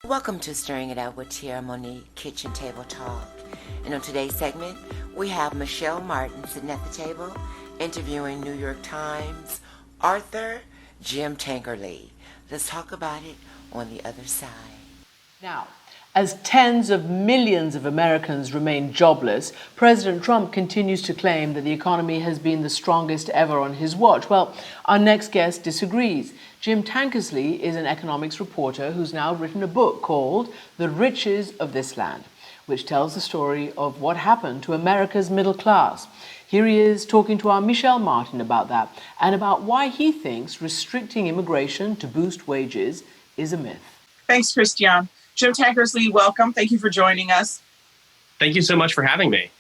Welcome to Stirring It Up with Tierra Monique Kitchen Table Talk. And on today's segment, we have Michelle Martin sitting at the table interviewing New York Times author Jim Tankerley. Let's talk about it on the other side. Now, as tens of millions of Americans remain jobless, President Trump continues to claim that the economy has been the strongest ever on his watch. Well, our next guest disagrees. Jim Tankersley is an economics reporter who's now written a book called The Riches of This Land, which tells the story of what happened to America's middle class. Here he is talking to our Michelle Martin about that and about why he thinks restricting immigration to boost wages is a myth. Thanks, Christian. Jim Tankersley, welcome. Thank you for joining us. Thank you so much for having me.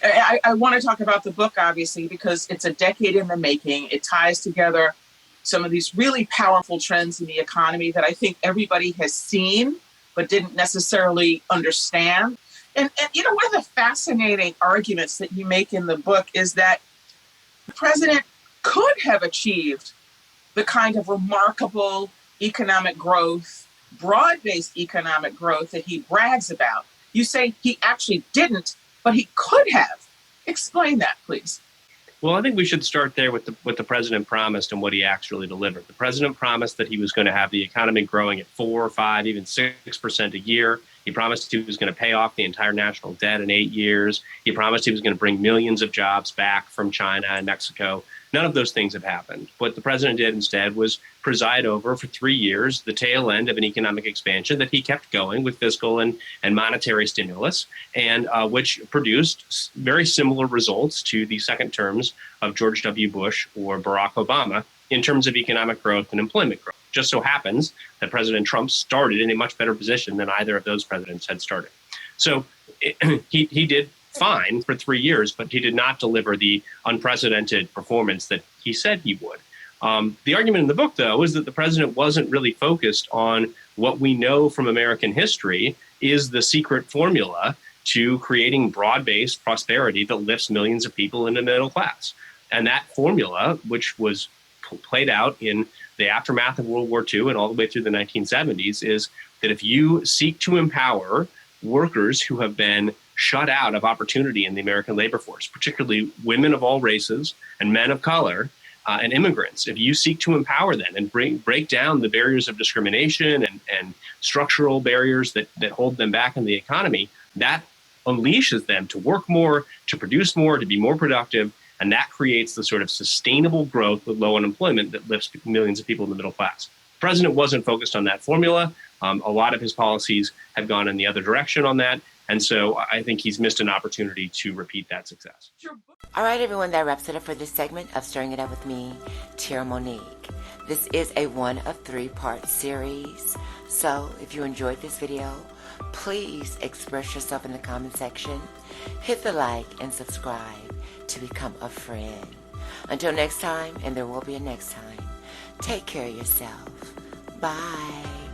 I want to talk about the book, obviously, because it's a decade in the making. It ties together some of these really powerful trends in the economy that I think everybody has seen, but didn't necessarily understand. And one of the fascinating arguments that you make in the book is that the president could have achieved the kind of remarkable economic growth, broad-based economic growth that he brags about. You say he actually didn't, but he could have. Explain that, please. Well, I think we should start there with what the president promised and what he actually delivered. The president promised that he was going to have the economy growing at 4, 5, even 6% a year. He promised he was going to pay off the entire national debt in 8 years. He promised he was going to bring millions of jobs back from China and Mexico. None of those things have happened. What the president did instead was preside over for 3 years the tail end of an economic expansion that he kept going with fiscal and monetary stimulus, and which produced very similar results to the second terms of George W. Bush or Barack Obama in terms of economic growth and employment growth. Just so happens that President Trump started in a much better position than either of those presidents had started. So he did fine for 3 years, but he did not deliver the unprecedented performance that he said he would. The argument in the book, though, is that the president wasn't really focused on what we know from American history is the secret formula to creating broad-based prosperity that lifts millions of people into the middle class. And that formula, which was played out in the aftermath of World War II and all the way through the 1970s, is that if you seek to empower workers who have been shut out of opportunity in the American labor force, particularly women of all races and men of color and immigrants, if you seek to empower them and break down the barriers of discrimination and structural barriers that hold them back in the economy, that unleashes them to work more, to produce more, to be more productive, and that creates the sort of sustainable growth with low unemployment that lifts millions of people in the middle class. The president wasn't focused on that formula. A lot of his policies have gone in the other direction on that. And so I think he's missed an opportunity to repeat that success. All right, everyone, that wraps it up for this segment of Stirring It Up with me, Tierra Monique. This is a 1 of 3 part series. So if you enjoyed this video, please express yourself in the comment section. Hit the like and subscribe to become a friend. Until next time, and there will be a next time, take care of yourself. Bye.